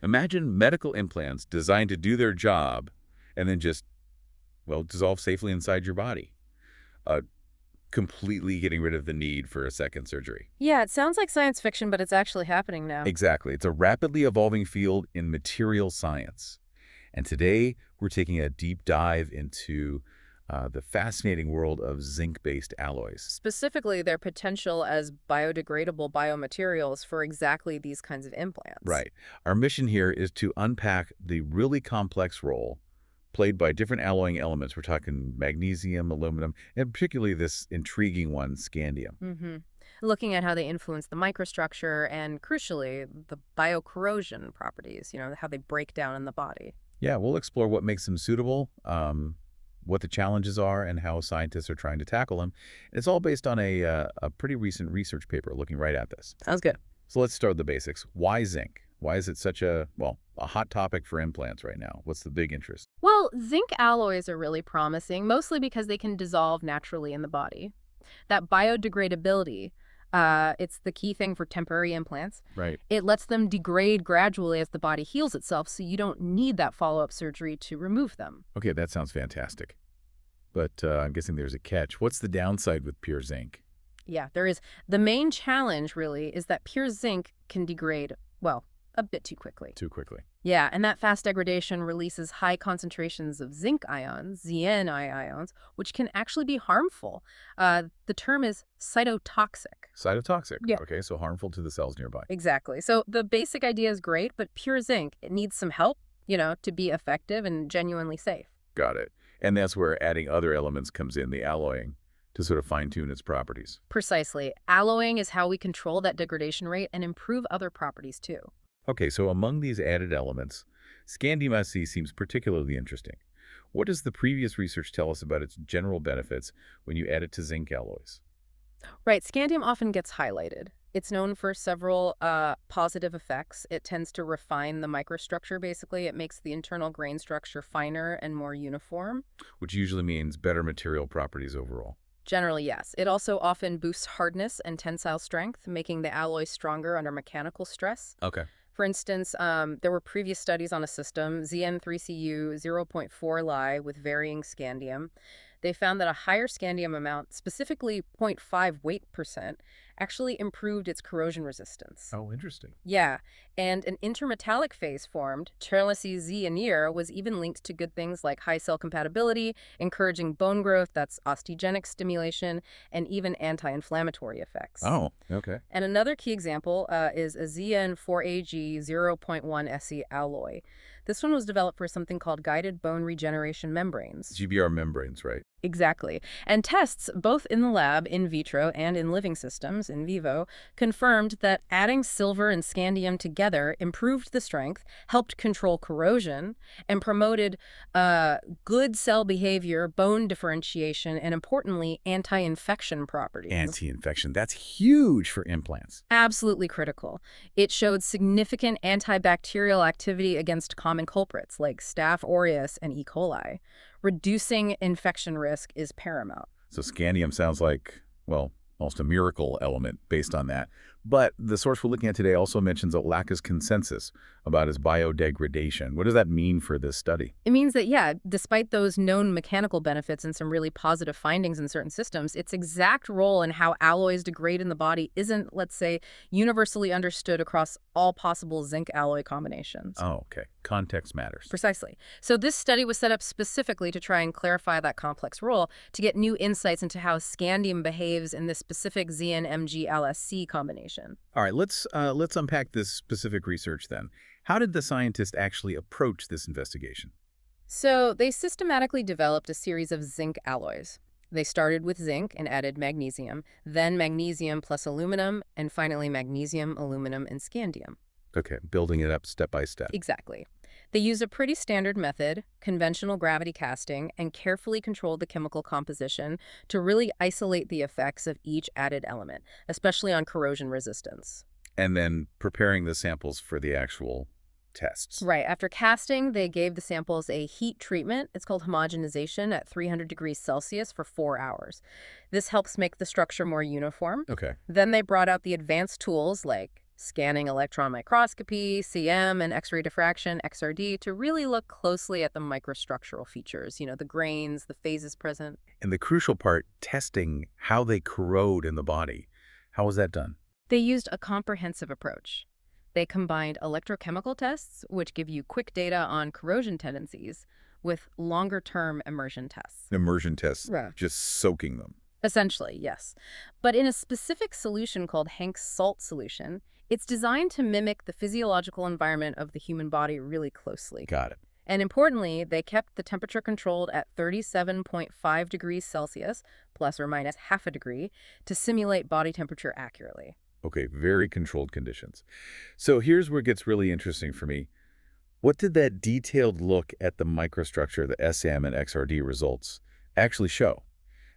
Imagine medical implants designed to do their job and then just, well, dissolve safely inside your body, uh, completely getting rid of the need for a second surgery. Yeah, it sounds like science fiction, but it's actually happening now. Exactly. It's a rapidly evolving field in material science. And today, we're taking a deep dive into the fascinating world of zinc-based alloys. Specifically, their potential as biodegradable biomaterials for exactly these kinds of implants. Right. Our mission here is to unpack the really complex role played by different alloying elements. We're talking magnesium, aluminum, and particularly this intriguing one, scandium. Mm-hmm. Looking at how they influence the microstructure and, crucially, the biocorrosion properties, how they break down in the body. Yeah, we'll explore what makes them suitable, what the challenges are, and how scientists are trying to tackle them. It's all based on a pretty recent research paper looking right at this. Sounds good. So let's start with the basics. Why zinc? Why is it such a hot topic for implants right now? What's the big interest? Well, zinc alloys are really promising, mostly because they can dissolve naturally in the body. That biodegradability, it's the key thing for temporary implants. Right. It lets them degrade gradually as the body heals itself, so you don't need that follow-up surgery to remove them. Okay, that sounds fantastic. But I'm guessing there's a catch. What's the downside with pure zinc? Yeah, there is. The main challenge, really, is that pure zinc can degrade, well, a bit too quickly. Too quickly. Yeah, and that fast degradation releases high concentrations of zinc ions, Zn ions, which can actually be harmful. The term is cytotoxic. Cytotoxic. Yeah. Okay, so harmful to the cells nearby. Exactly. So the basic idea is great, but pure zinc, it needs some help, to be effective and genuinely safe. Got it. And that's where adding other elements comes in, the alloying, to sort of fine-tune its properties. Precisely. Alloying is how we control that degradation rate and improve other properties too. Okay, so among these added elements, scandium SC seems particularly interesting. What does the previous research tell us about its general benefits when you add it to zinc alloys? Right, scandium often gets highlighted. It's known for several positive effects. It tends to refine the microstructure, basically. It makes the internal grain structure finer and more uniform. Which usually means better material properties overall. Generally, yes. It also often boosts hardness and tensile strength, making the alloy stronger under mechanical stress. Okay. For instance, there were previous studies on a system, ZN3Cu 0.4 Li with varying scandium. They found that a higher scandium amount, specifically 0.5 weight percent, actually improved its corrosion resistance. Oh, interesting. Yeah, and an intermetallic phase formed, Cherlessy Z and year, was even linked to good things like high cell compatibility, encouraging bone growth, that's osteogenic stimulation, and even anti-inflammatory effects. Oh, okay. And another key example is a ZN4AG 0.1 SE alloy. This one was developed for something called guided bone regeneration membranes. GBR membranes, right? Exactly. And tests, both in the lab, in vitro, and in living systems, in vivo, confirmed that adding silver and scandium together improved the strength, helped control corrosion, and promoted good cell behavior, bone differentiation, and importantly, anti-infection properties. Anti-infection. That's huge for implants. Absolutely critical. It showed significant antibacterial activity against common culprits like Staph aureus and E. coli. Reducing infection risk is paramount. So scandium sounds like, well, almost a miracle element based on that. But the source we're looking at today also mentions a lack of consensus about its biodegradation. What does that mean for this study? It means that, yeah, despite those known mechanical benefits and some really positive findings in certain systems, its exact role in how alloys degrade in the body isn't, let's say, universally understood across all possible zinc alloy combinations. Oh, okay. Context matters. Precisely. So this study was set up specifically to try and clarify that complex role, to get new insights into how scandium behaves in this specific ZN-MG-LSC combination. All right, let's unpack this specific research then. How did the scientists actually approach this investigation? So they systematically developed a series of zinc alloys. They started with zinc and added magnesium, then magnesium plus aluminum, and finally magnesium, aluminum, and scandium. Okay, building it up step by step. Exactly. They used a pretty standard method, conventional gravity casting, and carefully controlled the chemical composition to really isolate the effects of each added element, especially on corrosion resistance. And then preparing the samples for the actual tests. Right. After casting, they gave the samples a heat treatment. It's called homogenization at 300 degrees Celsius for 4 hours. This helps make the structure more uniform. Okay. Then they brought out the advanced tools like scanning electron microscopy, CM, and X-ray diffraction, XRD, to really look closely at the microstructural features, the grains, the phases present. And the crucial part, testing how they corrode in the body. How was that done? They used a comprehensive approach. They combined electrochemical tests, which give you quick data on corrosion tendencies, with longer-term immersion tests. Immersion tests, Right. just soaking them. Essentially, yes. But in a specific solution called Hanks salt solution, it's designed to mimic the physiological environment of the human body really closely. Got it. And importantly, they kept the temperature controlled at 37.5 degrees Celsius, plus or minus half a degree, to simulate body temperature accurately. Okay, very controlled conditions. So here's where it gets really interesting for me. What did that detailed look at the microstructure, the SM and XRD results, actually show?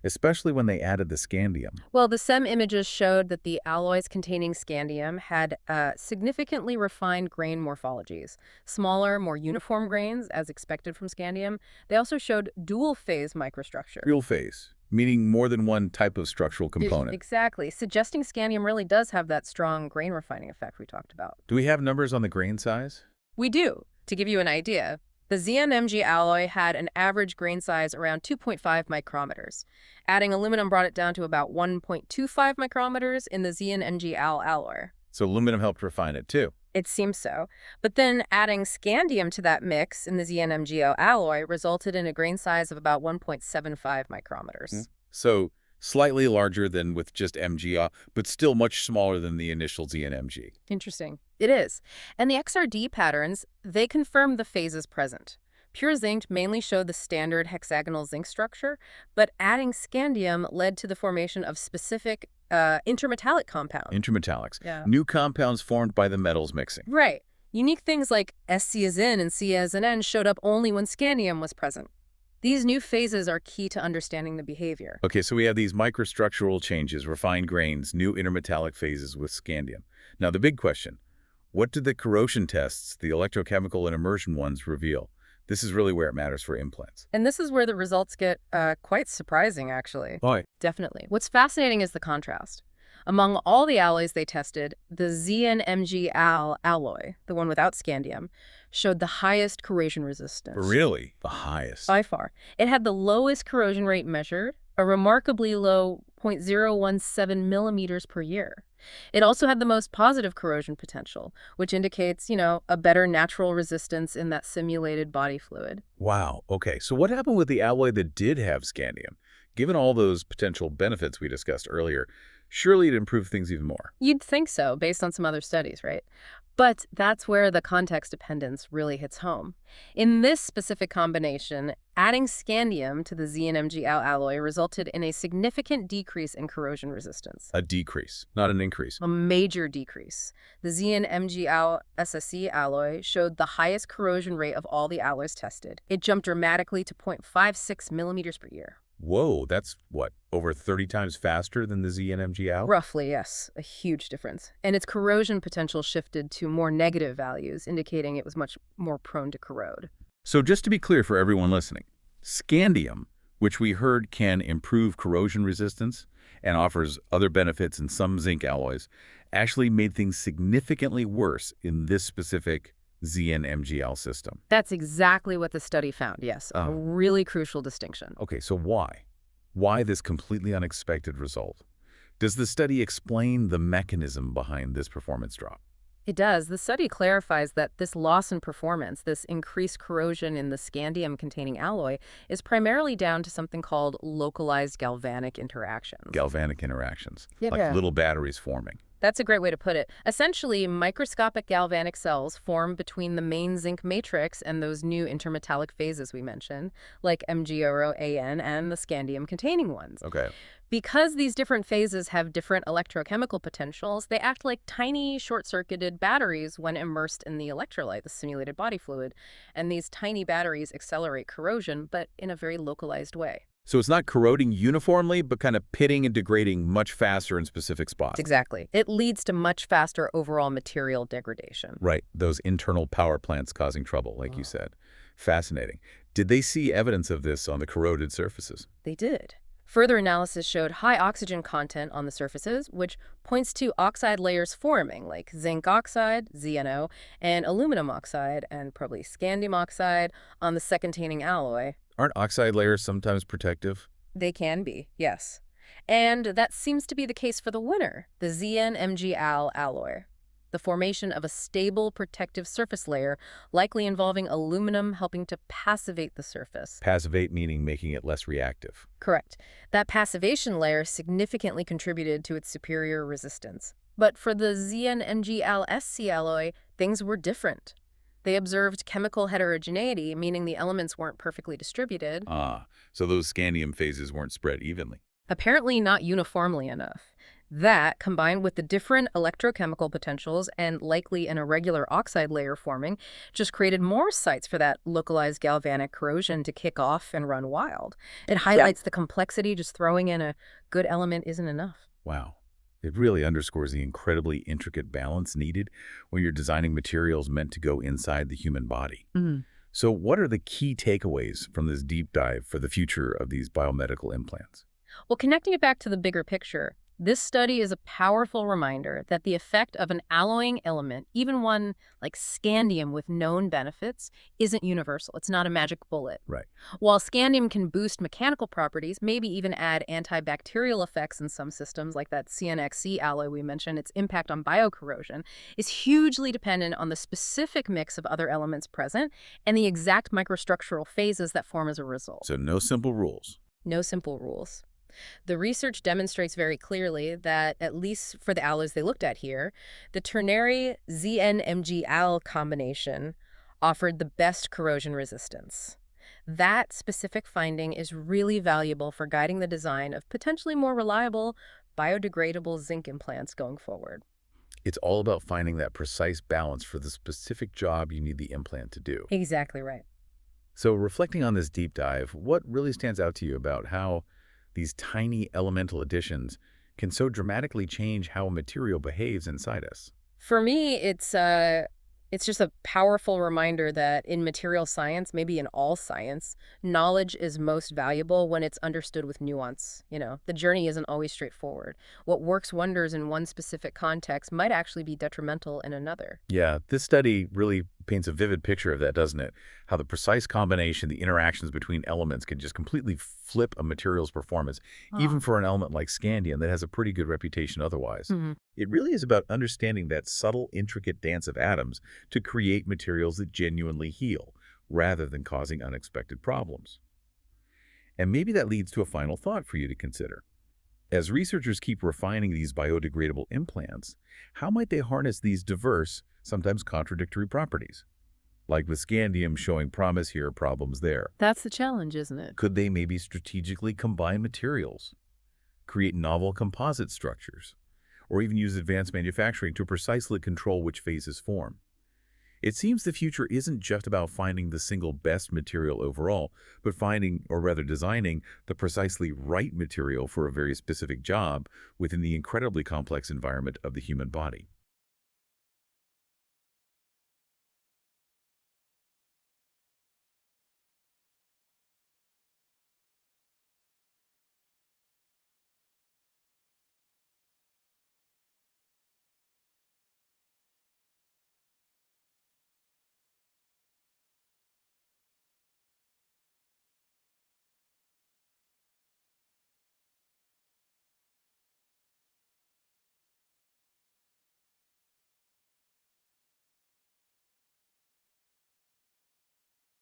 Especially when they added the scandium. Well, the SEM images showed that the alloys containing scandium had significantly refined grain morphologies, smaller, more uniform grains, as expected from scandium. They also showed dual-phase microstructure. Dual phase, meaning more than one type of structural component. Exactly, suggesting scandium really does have that strong grain refining effect we talked about. Do we have numbers on the grain size? We do. To give you an idea, the ZnMg alloy had an average grain size around 2.5 micrometers. Adding aluminum brought it down to about 1.25 micrometers in the ZnMg Al alloy. So aluminum helped refine it too. It seems so. But then adding scandium to that mix in the ZnMgO alloy resulted in a grain size of about 1.75 micrometers. So slightly larger than with just MgA, but still much smaller than the initial ZnMg. Interesting. It is. And the XRD patterns, they confirm the phases present. Pure zinc mainly showed the standard hexagonal zinc structure, but adding scandium led to the formation of specific intermetallic compounds. Intermetallics. Yeah. New compounds formed by the metals mixing. Right. Unique things like SC as in and C as an N showed up only when scandium was present. These new phases are key to understanding the behavior. Okay, so we have these microstructural changes, refined grains, new intermetallic phases with scandium. Now the big question, what did the corrosion tests, the electrochemical and immersion ones, reveal? This is really where it matters for implants. And this is where the results get quite surprising, actually. Why? Definitely. What's fascinating is the contrast. Among all the alloys they tested, the ZnMg Al alloy, the one without scandium, showed the highest corrosion resistance. Really? The highest. By far. It had the lowest corrosion rate measured, a remarkably low 0.017 millimeters per year. It also had the most positive corrosion potential, which indicates, a better natural resistance in that simulated body fluid. Wow. Okay, so what happened with the alloy that did have scandium? Given all those potential benefits we discussed earlier, surely it improved things even more. You'd think so, based on some other studies, right? But that's where the context dependence really hits home. In this specific combination, adding scandium to the ZnMg Al alloy resulted in a significant decrease in corrosion resistance. A decrease, not an increase. A major decrease. The ZnMg Al SSE alloy showed the highest corrosion rate of all the alloys tested. It jumped dramatically to 0.56 millimeters per year. Whoa, that's what, over 30 times faster than the ZnMg Al? Roughly, yes. A huge difference. And its corrosion potential shifted to more negative values, indicating it was much more prone to corrode. So just to be clear for everyone listening, scandium, which we heard can improve corrosion resistance and offers other benefits in some zinc alloys, actually made things significantly worse in this specific ZnMg Al system. That's exactly what the study found, yes. A really crucial distinction. Okay, so why? Why this completely unexpected result? Does the study explain the mechanism behind this performance drop? It does. The study clarifies that this loss in performance, this increased corrosion in the scandium-containing alloy, is primarily down to something called localized galvanic interactions. Galvanic interactions, Yeah. like little batteries forming. That's a great way to put it. Essentially, microscopic galvanic cells form between the main zinc matrix and those new intermetallic phases we mentioned, like MgO-AN and the scandium-containing ones. Okay. Because these different phases have different electrochemical potentials, they act like tiny short-circuited batteries when immersed in the electrolyte, the simulated body fluid. And these tiny batteries accelerate corrosion, but in a very localized way. So it's not corroding uniformly, but kind of pitting and degrading much faster in specific spots. Exactly. It leads to much faster overall material degradation. Right, those internal power plants causing trouble, like you said. Fascinating. Did they see evidence of this on the corroded surfaces? They did. Further analysis showed high oxygen content on the surfaces, which points to oxide layers forming, like zinc oxide, ZNO, and aluminum oxide, and probably scandium oxide on the second-containing alloy. Aren't oxide layers sometimes protective? They can be, yes. And that seems to be the case for the winner, the ZnMgAl alloy. The formation of a stable protective surface layer, likely involving aluminum helping to passivate the surface. Passivate meaning making it less reactive. Correct. That passivation layer significantly contributed to its superior resistance. But for the ZnMgAl-SC alloy, things were different. They observed chemical heterogeneity, meaning the elements weren't perfectly distributed. So those scandium phases weren't spread evenly. Apparently not uniformly enough. That, combined with the different electrochemical potentials and likely an irregular oxide layer forming, just created more sites for that localized galvanic corrosion to kick off and run wild. It highlights the complexity. Just throwing in a good element isn't enough. Wow. It really underscores the incredibly intricate balance needed when you're designing materials meant to go inside the human body. So what are the key takeaways from this deep dive for the future of these biomedical implants? Well, connecting it back to the bigger picture, this study is a powerful reminder that the effect of an alloying element, even one like scandium with known benefits, isn't universal. It's not a magic bullet. Right. While scandium can boost mechanical properties, maybe even add antibacterial effects in some systems, like that CNXC alloy we mentioned, its impact on biocorrosion is hugely dependent on the specific mix of other elements present and the exact microstructural phases that form as a result. So no simple rules. No simple rules. The research demonstrates very clearly that, at least for the alloys they looked at here, the ternary ZnMgAl combination offered the best corrosion resistance. That specific finding is really valuable for guiding the design of potentially more reliable, biodegradable zinc implants going forward. It's all about finding that precise balance for the specific job you need the implant to do. Exactly right. So reflecting on this deep dive, what really stands out to you about how these tiny elemental additions can so dramatically change how a material behaves inside us? For me, it's just a powerful reminder that in material science, maybe in all science, knowledge is most valuable when it's understood with nuance. The journey isn't always straightforward. What works wonders in one specific context might actually be detrimental in another. Yeah, this study really paints a vivid picture of that, doesn't it? How the precise combination, the interactions between elements can just completely flip a material's performance, even for an element like scandium that has a pretty good reputation otherwise. It really is about understanding that subtle, intricate dance of atoms to create materials that genuinely heal, rather than causing unexpected problems. And maybe that leads to a final thought for you to consider. As researchers keep refining these biodegradable implants, how might they harness these diverse, sometimes contradictory properties? Like with scandium showing promise here, problems there. That's the challenge, isn't it? Could they maybe strategically combine materials, create novel composite structures, or even use advanced manufacturing to precisely control which phases form? It seems the future isn't just about finding the single best material overall, but finding, or rather designing, the precisely right material for a very specific job within the incredibly complex environment of the human body.